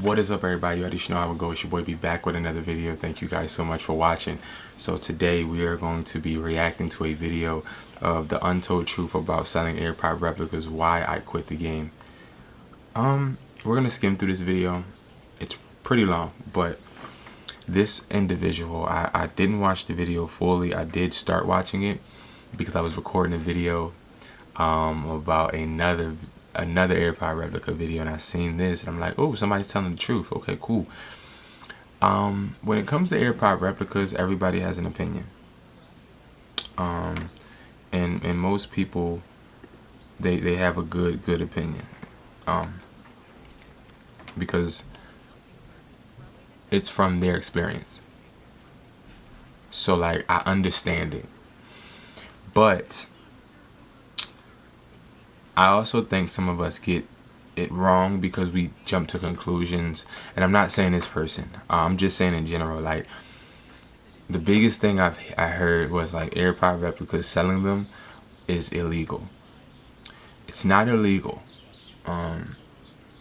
What is up, everybody? You already know how it goes. It's your boy B back with another video. Thank you guys so much for watching. So today we are going to be reacting to a video of the untold truth about selling Airpod replicas, why I quit the game. We're gonna skim through this video. It's pretty long, but this individual, I didn't watch the video fully. I did start watching it because I was recording a video about another Airpod replica video, and I seen this and I'm like, oh, somebody's telling the truth. Okay, cool. When it comes to Airpod replicas, everybody has an opinion. And most people, they have a good opinion. Because it's from their experience. So like, I understand it. But I also think some of us get it wrong because we jump to conclusions. And I'm not saying this person. I'm just saying in general. Like, the biggest thing I heard was like Airpod replicas, selling them is illegal. It's not illegal.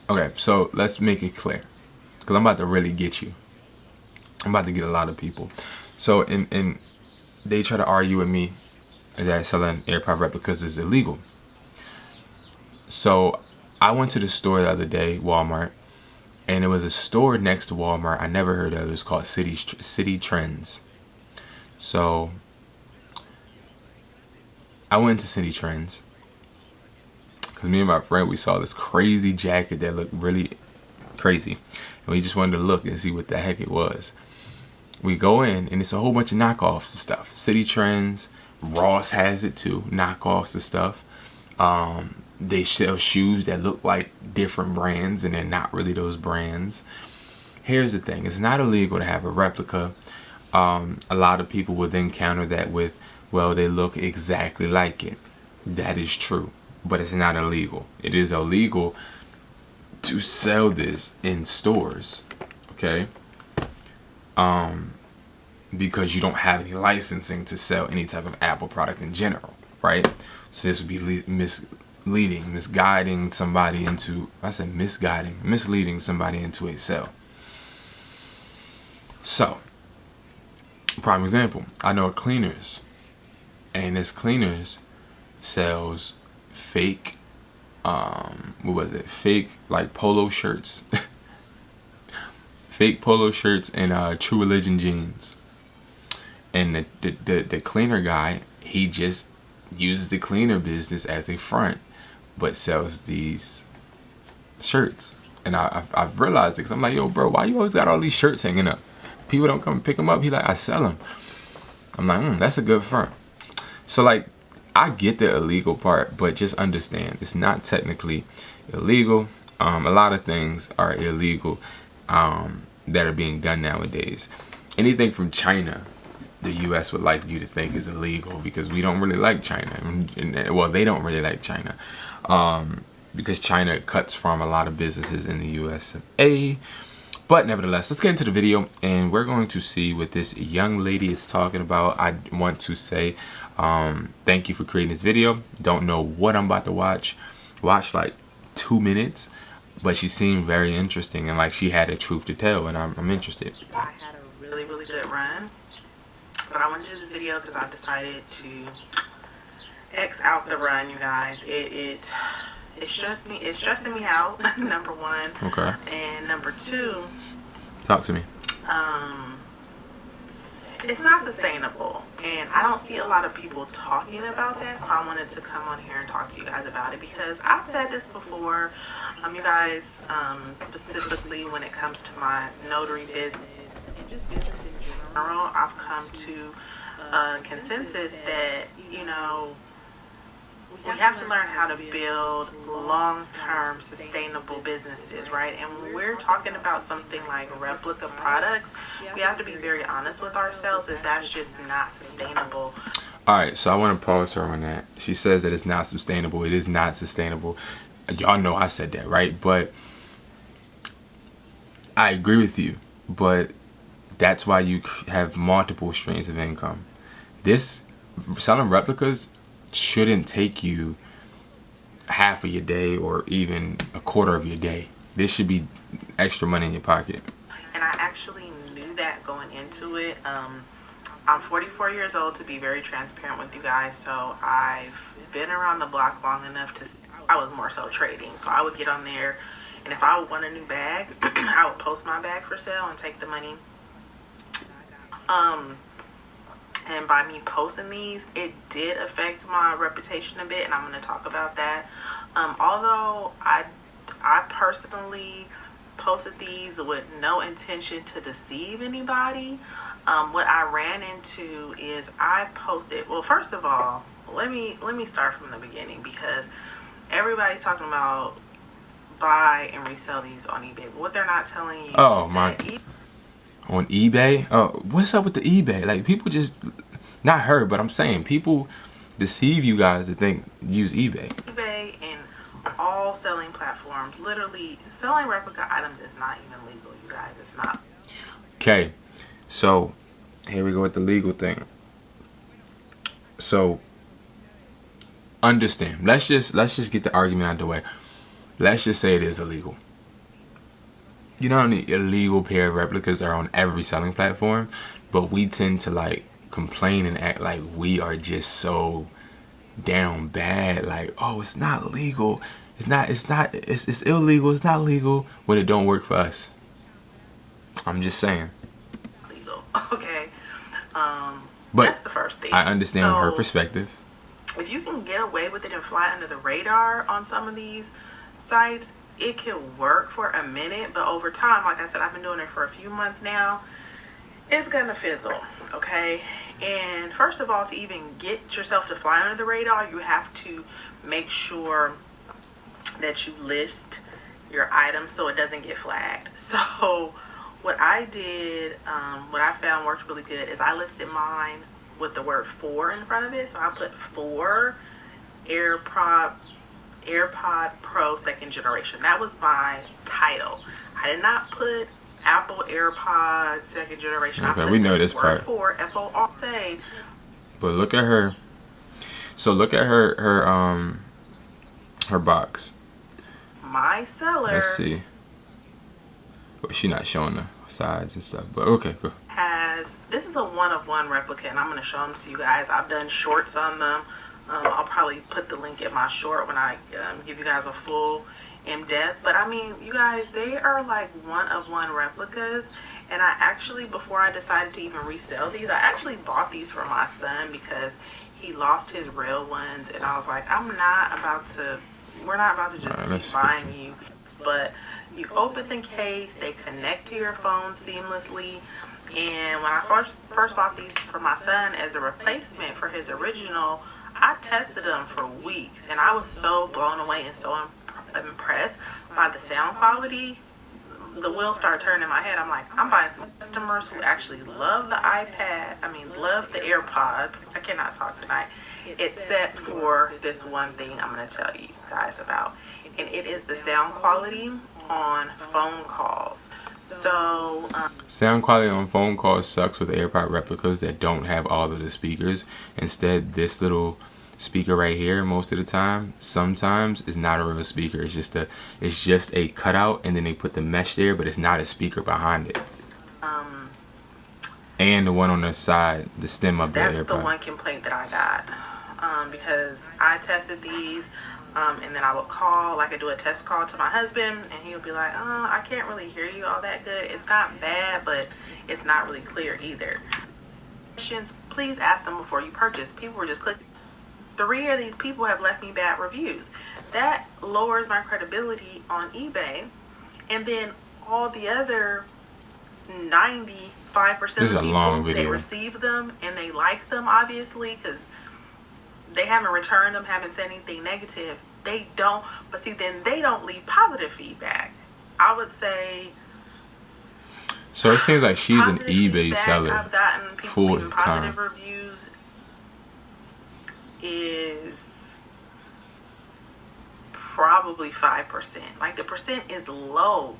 Okay, so let's make it clear, because I'm about to really get you. I'm about to get a lot of people. So and they try to argue with me that selling Airpod replicas is illegal. So I went to the store the other day, Walmart, and it was a store next to Walmart I never heard of. It was called City Trends. So I went to City Trends because me and my friend, we saw this crazy jacket that looked really crazy, and we just wanted to look and see what the heck it was. We go in and it's a whole bunch of knockoffs of stuff. City Trends, Ross has it too, knockoffs of stuff. They sell shoes that look like different brands and they're not really those brands. Here's the thing, it's not illegal to have a replica. A lot of people would then counter that with, well, they look exactly like it. That is true, but it's not illegal. It is illegal to sell this in stores, okay? Because you don't have any licensing to sell any type of Apple product in general, right? So this would be misguiding somebody into, misleading somebody into a sale. So, prime example, I know cleaners, and this cleaners sells fake, fake like polo shirts, fake polo shirts and True Religion jeans. And the cleaner guy, he just uses the cleaner business as a front, but sells these shirts. And I've realized it, because I'm like, yo, bro, why you always got all these shirts hanging up? People don't come and pick them up. He like, I sell them. I'm like, that's a good front. So like, I get the illegal part, but just understand, it's not technically illegal. A lot of things are illegal that are being done nowadays. Anything from China, the U.S. would like you to think is illegal, because we don't really like China. Well, they don't really like China, because China cuts from a lot of businesses in the USA. But nevertheless, let's get into the video, and we're going to see what this young lady is talking about. I want to say thank you for creating this video. Don't know what I'm about to watch. Watch like 2 minutes, but she seemed very interesting, and like she had a truth to tell, and I'm interested. I had a really good run, but I wanted to do this video because I decided to X out the run, you guys. It's stressing me out, number one. Okay. And number two, talk to me. It's not sustainable, and I don't see a lot of people talking about that, so I wanted to come on here and talk to you guys about it, because I've said this before, you guys, specifically when it comes to my notary business and just business in general. I've come to a consensus that, you know, we have to learn how to build long-term sustainable businesses, right? And when we're talking about something like replica products, we have to be very honest with ourselves that that's just not sustainable. Alright, so I want to pause her on that. She says that it's not sustainable. It is not sustainable. Y'all know I said that, right? But I agree with you. But that's why you have multiple streams of income. This selling replicas shouldn't take you half of your day or even a quarter of your day. This should be extra money in your pocket. And I actually knew that going into it. I'm 44 years old, to be very transparent with you guys, so I've been around the block long enough to, I was more so trading. So I would get on there, and if I would want a new bag, I would post my bag for sale and take the money. And by me posting these, it did affect my reputation a bit, and I'm going to talk about that. Although I personally posted these with no intention to deceive anybody, what I ran into is I posted, well, first of all, let me start from the beginning, because everybody's talking about buy and resell these on eBay, but what they're not telling you on eBay? Oh, what's up with the eBay? Like, people just, not her, but I'm saying people deceive you guys to think use eBay. eBay and all selling platforms, literally selling replica items is not even legal, you guys. It's not. Okay, so here we go with the legal thing. So understand. Let's just get the argument out of the way. Let's just say it is illegal. You know how many illegal pair of replicas are on every selling platform, but we tend to like complain and act like we are just so down bad, like, oh, it's not legal, it's illegal, it's not legal, when it don't work for us. I'm just saying. Legal. Okay. But that's the first thing. I understand her perspective. If you can get away with it and fly under the radar on some of these sites, it can work for a minute, but over time, like I said, I've been doing it for a few months now, it's gonna fizzle, okay? And first of all, to even get yourself to fly under the radar, you have to make sure that you list your item so it doesn't get flagged. So what I did, what I found worked really good is I listed mine with the word 4 in front of it. So I put 4 AirPod Pro 2nd generation. That was my title. I did not put Apple AirPod 2nd generation. Okay, we know this part. 4 FOR. But look at her. So look at her box. My seller. Let's see. Well, she's not showing the sides and stuff, but okay, go. This is a one-of-one replica, and I'm going to show them to you guys. I've done shorts on them. I'll probably put the link in my short when I give you guys a full in-depth. But I mean, you guys, they are like one-of-one replicas. And I actually, before I decided to even resell these, I actually bought these for my son because he lost his real ones. And I was like, we're not about to just keep buying you. But you open the case, they connect to your phone seamlessly. And when I first bought these for my son as a replacement for his original, I tested them for weeks, and I was so blown away and so impressed by the sound quality. The wheels started turning in my head. I'm like, I'm buying some customers who actually love the love the AirPods. I cannot talk tonight. Except for this one thing I'm going to tell you guys about, and it is the sound quality on phone calls. So sound quality on phone calls sucks with AirPod replicas that don't have all of the speakers. Instead, this little speaker right here, most of the time, sometimes is not a real speaker. It's just a cutout, and then they put the mesh there, but it's not a speaker behind it. And the one on the side, the stem of the AirPod. That's the one complaint that I got, because I tested these. And then I would call, like I do a test call to my husband, and he would be like, I can't really hear you all that good. It's not bad, but it's not really clear either. Questions, please ask them before you purchase. People were just clicking. 3 of these people have left me bad reviews. That lowers my credibility on eBay. And then all the other 95% of people, they receive them and they like them, obviously, because they haven't returned them, haven't said anything negative. They don't, but see, then they don't leave positive feedback. I would say. So it seems like she's an eBay seller. I've gotten people leaving positive reviews is probably 5%. Like, the percent is low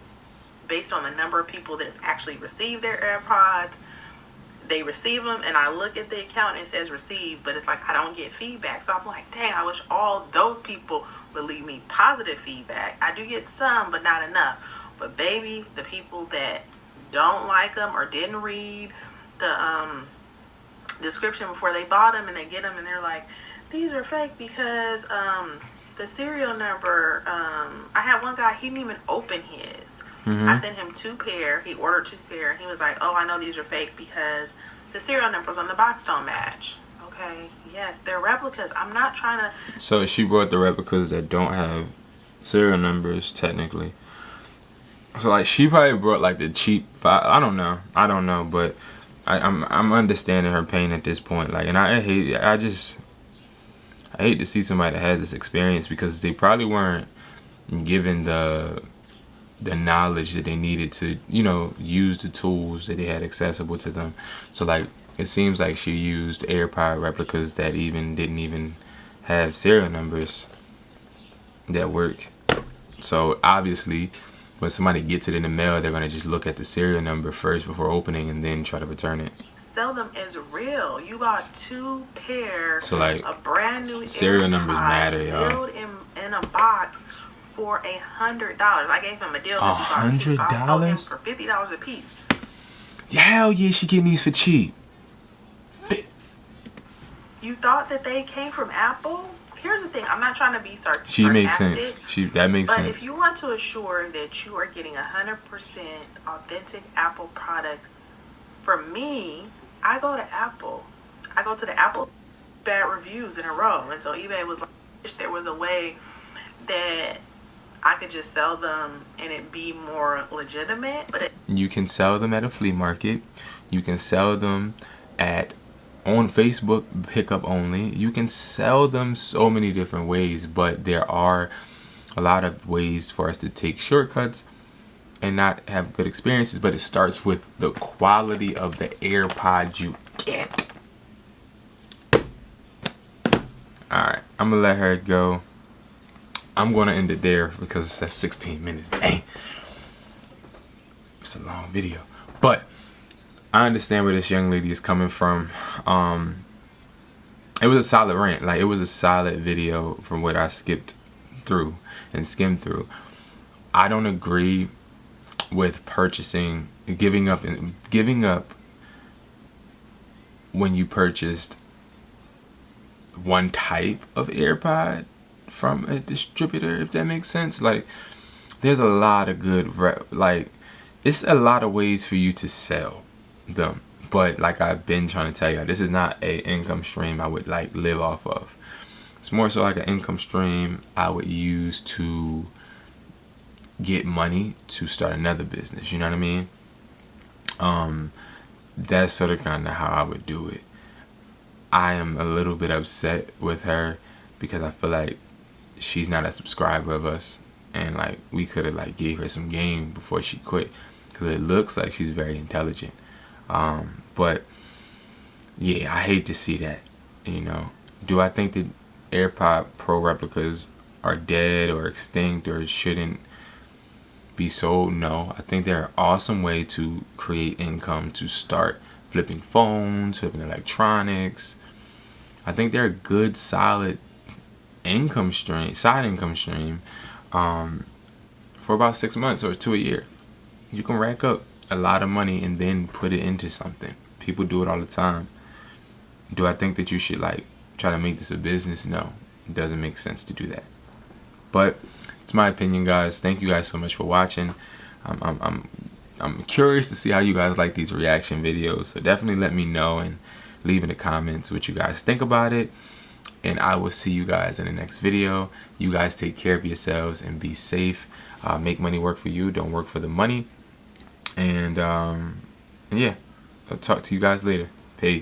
based on the number of people that actually receive their AirPods. They receive them, and I look at the account and it says received, but it's like I don't get feedback. So I'm like, dang, I wish all those people would leave me positive feedback. I do get some, but not enough. But baby, the people that don't like them or didn't read the description before they bought them, and they get them and they're like, these are fake because the serial number, I had one guy, he didn't even open his. I sent him 2 pair. He ordered 2 pair, and he was like, oh, I know these are fake because the serial numbers on the box don't match. Okay, yes, they're replicas. I'm not trying to... So she brought the replicas that don't have serial numbers, technically. So, like, she probably brought, like, the cheap... I don't know, but I'm understanding her pain at this point. Like, and I hate to see somebody that has this experience, because they probably weren't given the knowledge that they needed to, you know, use the tools that they had accessible to them. So, like, it seems like she used Airpod replicas that didn't even have serial numbers that work. So obviously, when somebody gets it in the mail, they're gonna just look at the serial number first before opening and then try to return it. Sell them as real. You bought 2 pair, so like, a brand new serial numbers matter, y'all. Sealed in a box for $100. I gave him a deal. $100 for $50 a piece. Yeah, hell yeah, she getting these for cheap. You thought that they came from Apple? Here's the thing. I'm not trying to be sarcastic. She makes sense. That makes sense. But if you want to assure that you are getting 100% authentic Apple product, for me, I go to Apple. I go to the Apple bad reviews in a row. And so eBay was like, wish there was a way that I could just sell them and it be more legitimate. But you can sell them at a flea market. You can sell them on Facebook, pickup only. You can sell them so many different ways, but there are a lot of ways for us to take shortcuts and not have good experiences. But it starts with the quality of the AirPod you get. Alright, I'm gonna let her go. I'm gonna end it there because that's 16 minutes. Dang, it's a long video. But I understand where this young lady is coming from. It was a solid rant. Like, it was a solid video from what I skipped through and skimmed through. I don't agree with giving up when you purchased one type of AirPod from a distributor, if that makes sense. Like, there's a lot of good it's a lot of ways for you to sell them, but like I've been trying to tell you, this is not a income stream I would like live off of. It's more so like an income stream I would use to get money to start another business, you know what I mean? That's sort of kind of how I would do it. I am a little bit upset with her because I feel like she's not a subscriber of us, and like we could have like gave her some game before she quit, because it looks like she's very intelligent. But yeah, I hate to see that, you know. Do I think that AirPod Pro replicas are dead or extinct or shouldn't be sold? No. I think they're an awesome way to create income, to start flipping phones, flipping electronics. I think they're a good, solid income stream, side income stream, for about 6 months or to a year. You can rack up a lot of money and then put it into something. People do it all the time. Do I think that you should like try to make this a business? No, it doesn't make sense to do that. But it's my opinion, guys. Thank you guys so much for watching. I'm curious to see how you guys like these reaction videos, so definitely let me know and leave in the comments what you guys think about it, and I will see you guys in the next video. You guys take care of yourselves and be safe. Make money work for you, don't work for the money. And yeah, I'll talk to you guys later. Peace.